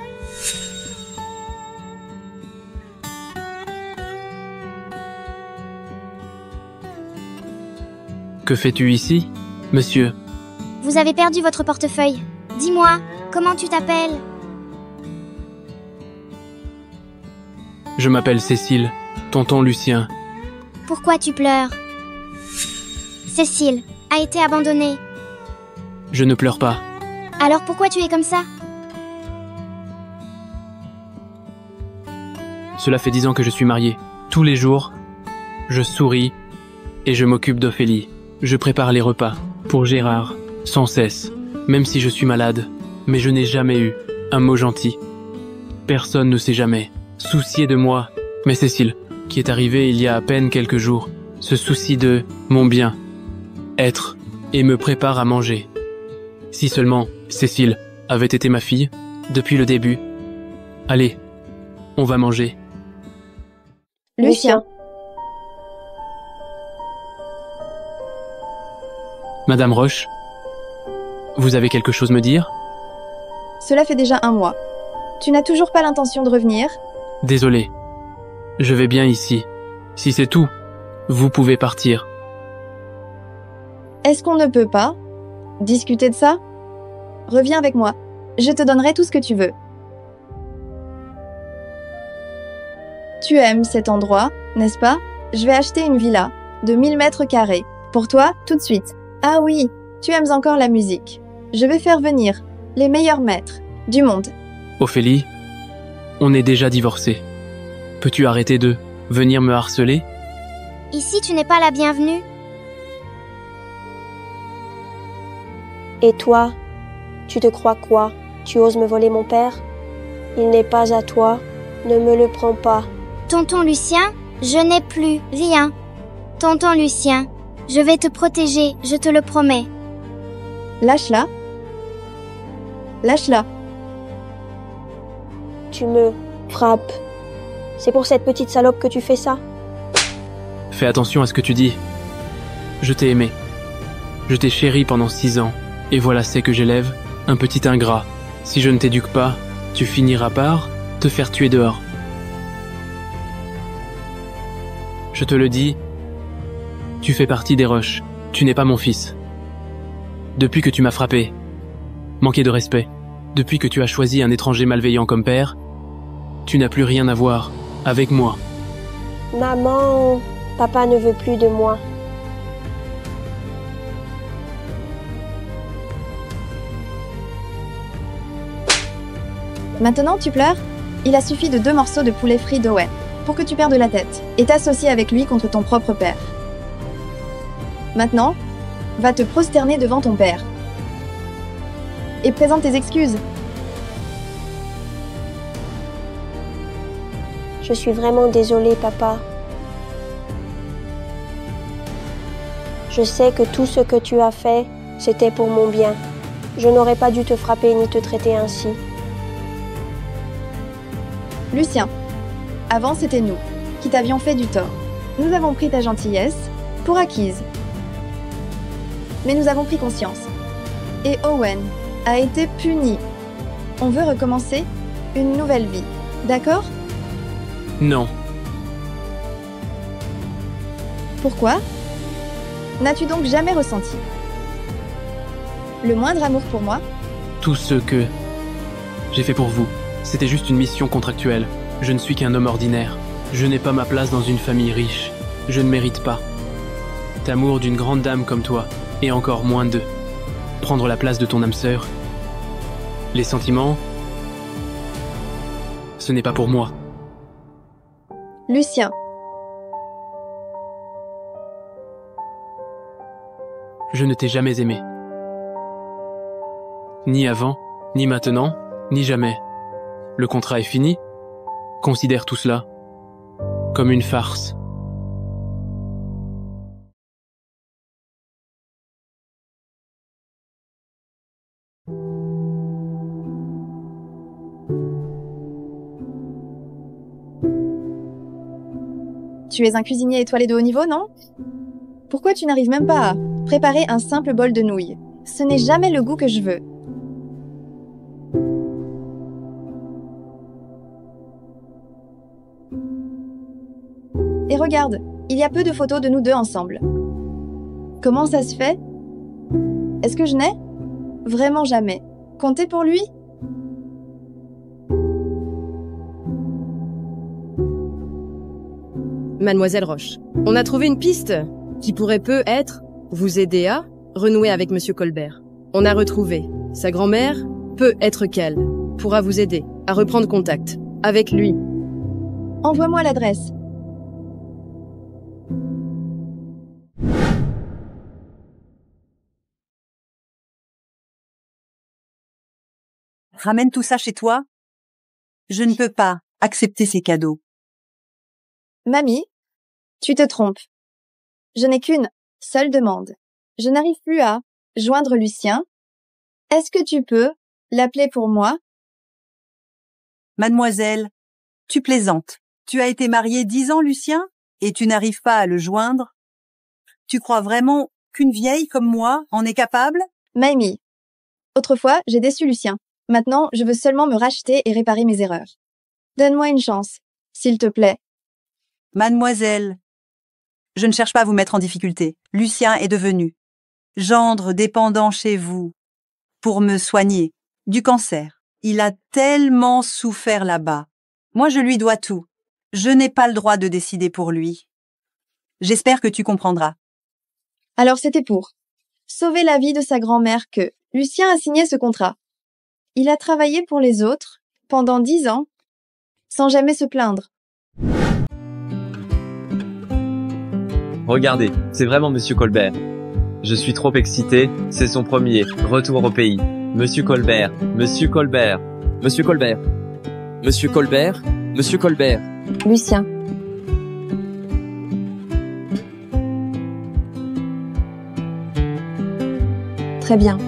Speaker 3: Que fais-tu ici, monsieur?
Speaker 15: Vous avez perdu votre portefeuille. Dis-moi, comment tu t'appelles?
Speaker 3: Je m'appelle Cécile, tonton Lucien.
Speaker 15: Pourquoi tu pleures? Cécile a été abandonnée.
Speaker 3: Je ne pleure pas.
Speaker 15: Alors pourquoi tu es comme ça?
Speaker 3: Cela fait 10 ans que je suis marié. Tous les jours, je souris et je m'occupe d'Ophélie. Je prépare les repas pour Gérard, sans cesse, même si je suis malade. Mais je n'ai jamais eu un mot gentil. Personne ne s'est jamais soucié de moi. Mais Cécile, qui est arrivée il y a à peine quelques jours, se soucie de mon bien-être et me prépare à manger. Si seulement Cécile avait été ma fille depuis le début. Allez, on va manger.
Speaker 6: Lucien.
Speaker 3: Madame Roche, vous avez quelque chose à me dire?
Speaker 6: Cela fait déjà 1 mois. Tu n'as toujours pas l'intention de revenir?
Speaker 3: Désolé. Je vais bien ici. Si c'est tout, vous pouvez partir.
Speaker 6: Est-ce qu'on ne peut pas discuter de ça? Reviens avec moi. Je te donnerai tout ce que tu veux. Tu aimes cet endroit, n'est-ce pas? Je vais acheter une villa de 1000 mètres carrés. Pour toi, tout de suite. Ah oui, tu aimes encore la musique. Je vais faire venir les meilleurs maîtres du monde.
Speaker 3: Ophélie, on est déjà divorcés. Peux-tu arrêter de venir me harceler?
Speaker 15: Ici, tu n'es pas la bienvenue.
Speaker 7: Et toi, tu te crois quoi? Tu oses me voler mon père? Il n'est pas à toi, ne me le prends pas.
Speaker 15: Tonton Lucien, je n'ai plus rien. Tonton Lucien, je vais te protéger, je te le promets.
Speaker 6: Lâche-la. Lâche-la.
Speaker 7: Tu me frappes. C'est pour cette petite salope que tu fais ça?
Speaker 3: Fais attention à ce que tu dis. Je t'ai aimé. Je t'ai chéri pendant 6 ans. Et voilà c'est que j'élève, un petit ingrat. Si je ne t'éduque pas, tu finiras par te faire tuer dehors. Je te le dis, tu fais partie des Rush. Tu n'es pas mon fils. Depuis que tu m'as frappé, manqué de respect, depuis que tu as choisi un étranger malveillant comme père, tu n'as plus rien à voir avec moi.
Speaker 7: Maman, papa ne veut plus de moi.
Speaker 6: Maintenant, tu pleures? Il a suffi de 2 morceaux de poulet frit d'Owen pour que tu perdes la tête et t'associes avec lui contre ton propre père. Maintenant, va te prosterner devant ton père et présente tes excuses.
Speaker 7: Je suis vraiment désolée, papa. Je sais que tout ce que tu as fait, c'était pour mon bien. Je n'aurais pas dû te frapper ni te traiter ainsi.
Speaker 6: Lucien, avant c'était nous qui t'avions fait du tort. Nous avons pris ta gentillesse pour acquise. Mais nous avons pris conscience. Et Owen a été puni. On veut recommencer une nouvelle vie. D'accord?
Speaker 3: Non.
Speaker 6: Pourquoi? N'as-tu donc jamais ressenti le moindre amour pour moi?
Speaker 3: Tout ce que j'ai fait pour vous, c'était juste une mission contractuelle. Je ne suis qu'un homme ordinaire. Je n'ai pas ma place dans une famille riche. Je ne mérite pas d'amour d'une grande dame comme toi, et encore moins de prendre la place de ton âme sœur. Les sentiments, ce n'est pas pour moi.
Speaker 6: Lucien,
Speaker 3: je ne t'ai jamais aimé. Ni avant, ni maintenant, ni jamais. Le contrat est fini. Considère tout cela comme une farce.
Speaker 6: tu es un cuisinier étoilé de haut niveau, non? Pourquoi tu n'arrives même pas à préparer un simple bol de nouilles? Ce n'est jamais le goût que je veux. Et regarde, il y a peu de photos de nous deux ensemble. Comment ça se fait? Est-ce que je n'ai vraiment jamais compté pour lui?
Speaker 13: Mademoiselle Roche, on a trouvé une piste qui pourrait peut-être vous aider à renouer avec Monsieur Colbert. On a retrouvé sa grand-mère, peut être qu'elle pourra vous aider à reprendre contact avec lui.
Speaker 6: Envoie-moi l'adresse.
Speaker 8: Ramène tout ça chez toi. Je ne peux pas accepter ces cadeaux.
Speaker 6: Mamie, tu te trompes. Je n'ai qu'une seule demande. Je n'arrive plus à joindre Lucien. Est-ce que tu peux l'appeler pour moi?
Speaker 8: Mademoiselle, tu plaisantes. Tu as été mariée 10 ans, Lucien, et tu n'arrives pas à le joindre. Tu crois vraiment qu'une vieille comme moi en est capable?
Speaker 6: Mamie, autrefois, j'ai déçu Lucien. Maintenant, je veux seulement me racheter et réparer mes erreurs. Donne-moi une chance, s'il te plaît.
Speaker 8: Mademoiselle, je ne cherche pas à vous mettre en difficulté. Lucien est devenu gendre dépendant chez vous pour me soigner du cancer. Il a tellement souffert là-bas. Moi, je lui dois tout. Je n'ai pas le droit de décider pour lui. J'espère que tu comprendras.
Speaker 6: Alors c'était pour sauver la vie de sa grand-mère que Lucien a signé ce contrat. Il a travaillé pour les autres pendant 10 ans, sans jamais se plaindre.
Speaker 16: Regardez, c'est vraiment Monsieur Colbert. Je suis trop excité, c'est son premier retour au pays. Monsieur Colbert, Monsieur Colbert,
Speaker 14: Monsieur Colbert. Monsieur Colbert, Monsieur Colbert.
Speaker 12: Lucien. Très bien.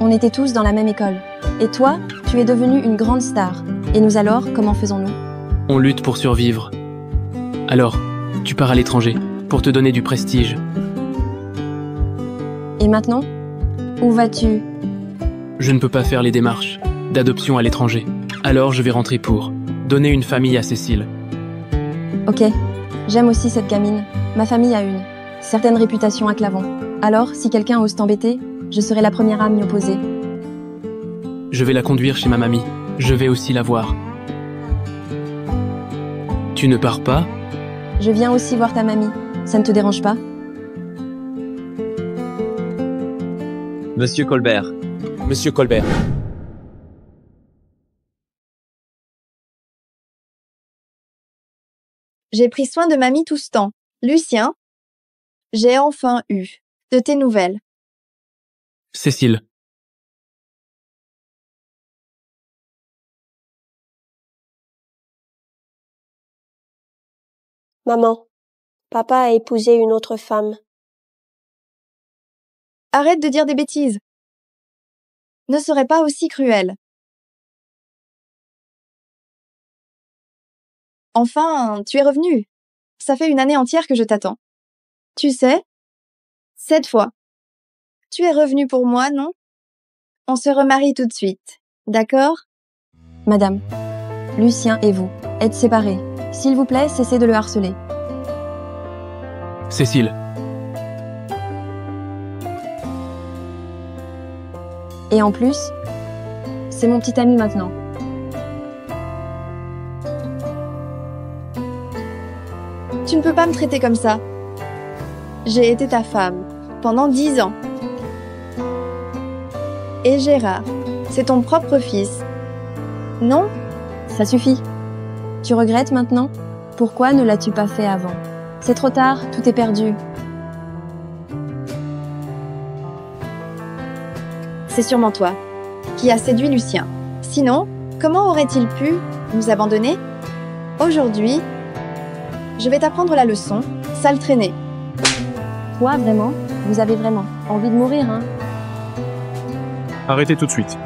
Speaker 12: On était tous dans la même école. Et toi, tu es devenue une grande star. Et nous alors, comment faisons-nous?
Speaker 3: On lutte pour survivre. Alors, tu pars à l'étranger, pour te donner du prestige.
Speaker 12: Et maintenant? Où vas-tu?
Speaker 3: Je ne peux pas faire les démarches d'adoption à l'étranger. Alors je vais rentrer pour donner une famille à Cécile.
Speaker 12: Ok. J'aime aussi cette gamine. Ma famille a une certaine réputation à Clavon. Alors, si quelqu'un ose t'embêter, je serai la première à m'y opposer.
Speaker 3: Je vais la conduire chez ma mamie. Je vais aussi la voir. Tu ne pars pas?
Speaker 12: Je viens aussi voir ta mamie. Ça ne te dérange pas?
Speaker 16: Monsieur Colbert.
Speaker 14: Monsieur Colbert.
Speaker 6: J'ai pris soin de mamie tout ce temps. Lucien, j'ai enfin eu de tes nouvelles.
Speaker 3: Cécile.
Speaker 7: Maman, papa a épousé une autre femme.
Speaker 6: Arrête de dire des bêtises. Ne serait pas aussi cruel. Enfin, tu es revenu. Ça fait une année entière que je t'attends. Tu sais, cette fois, tu es revenu pour moi, non? On se remarie tout de suite, d'accord?
Speaker 12: Madame, Lucien et vous êtes séparés. S'il vous plaît, cessez de le harceler.
Speaker 3: Cécile.
Speaker 12: Et en plus, c'est mon petit ami maintenant.
Speaker 6: Tu ne peux pas me traiter comme ça. J'ai été ta femme pendant 10 ans. Et Gérard, c'est ton propre fils. Non?
Speaker 12: Ça suffit. Tu regrettes maintenant? Pourquoi ne l'as-tu pas fait avant? C'est trop tard, tout est perdu.
Speaker 6: C'est sûrement toi qui as séduit Lucien. Sinon, comment aurait-il pu nous abandonner? Aujourd'hui, je vais t'apprendre la leçon, sale traînée.
Speaker 12: Quoi, vraiment? Vous avez vraiment envie de mourir, hein?
Speaker 17: Arrêtez tout de suite.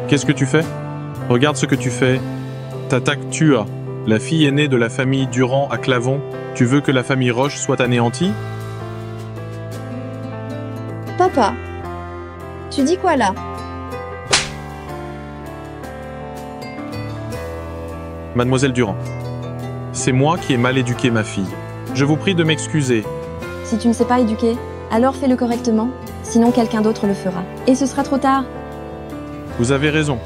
Speaker 17: Qu'est-ce que tu fais? Regarde ce que tu fais. T'attaques Tua, la fille aînée de la famille Durand à Clavon. Tu veux que la famille Roche soit anéantie?
Speaker 6: Papa, tu dis quoi là?
Speaker 17: Mademoiselle Durand, c'est moi qui ai mal éduqué ma fille. Je vous prie de m'excuser.
Speaker 12: Si tu ne sais pas éduquer, alors fais-le correctement, sinon quelqu'un d'autre le fera. Et ce sera trop tard.
Speaker 17: Vous avez raison.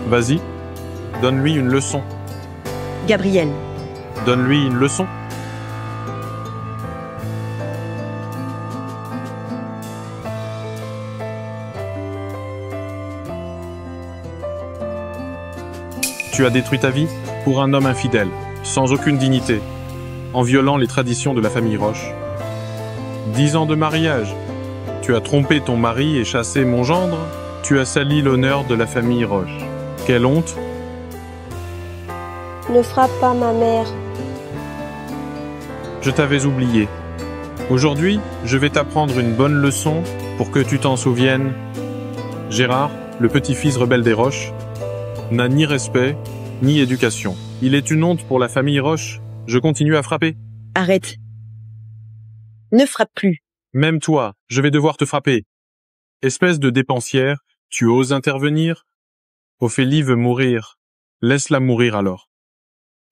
Speaker 17: Vas-y, donne-lui une leçon.
Speaker 2: Gabriel.
Speaker 17: Donne-lui une leçon. Tu as détruit ta vie pour un homme infidèle, sans aucune dignité, en violant les traditions de la famille Roche. 10 ans de mariage. Tu as trompé ton mari et chassé mon gendre. Tu as sali l'honneur de la famille Roche. Quelle honte!
Speaker 7: Ne frappe pas ma mère.
Speaker 17: Je t'avais oublié. Aujourd'hui, je vais t'apprendre une bonne leçon pour que tu t'en souviennes. Gérard, le petit-fils rebelle des Roches, n'a ni respect, ni éducation. Il est une honte pour la famille Roche. Je continue à frapper.
Speaker 2: Arrête. Ne frappe plus.
Speaker 17: Même toi, je vais devoir te frapper. Espèce de dépensière, tu oses intervenir? Ophélie veut mourir. Laisse-la mourir alors.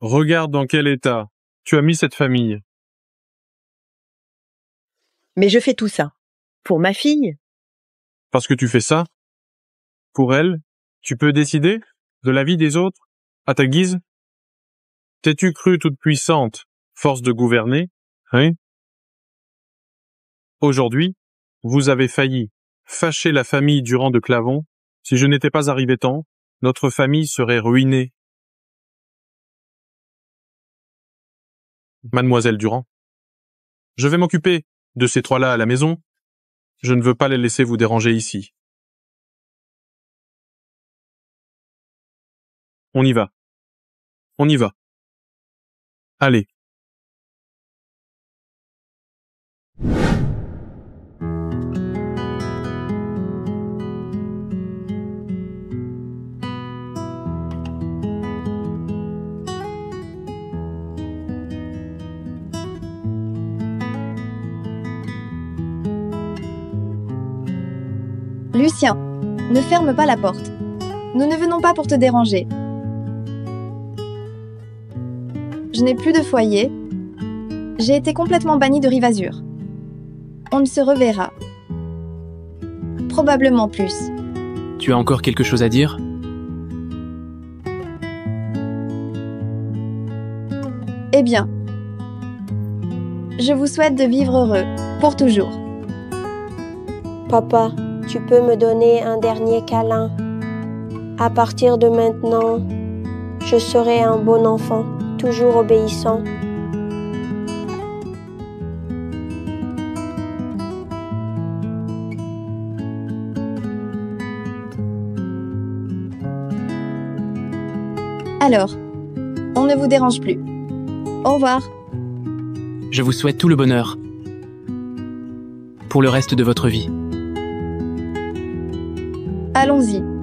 Speaker 17: Regarde dans quel état tu as mis cette famille.
Speaker 2: Mais je fais tout ça. Pour ma fille?
Speaker 17: Parce que tu fais ça? Pour elle, tu peux décider de la vie des autres, à ta guise? T'es-tu cru toute puissante, force de gouverner, hein? Aujourd'hui, vous avez failli fâcher la famille Durand de Clavon. Si je n'étais pas arrivé temps, notre famille serait ruinée. Mademoiselle Durand, je vais m'occuper de ces trois-là à la maison. Je ne veux pas les laisser vous déranger ici. On y va. On y va. Allez.
Speaker 6: Lucien, ne ferme pas la porte. Nous ne venons pas pour te déranger. Je n'ai plus de foyer. J'ai été complètement bannie de Rivazur. On ne se reverra. Probablement plus.
Speaker 3: Tu as encore quelque chose à dire?
Speaker 6: Eh bien, je vous souhaite de vivre heureux, pour toujours.
Speaker 7: Papa, tu peux me donner un dernier câlin. À partir de maintenant, je serai un bon enfant, toujours obéissant.
Speaker 6: Alors, on ne vous dérange plus. Au revoir.
Speaker 3: Je vous souhaite tout le bonheur pour le reste de votre vie.
Speaker 6: Allons-y.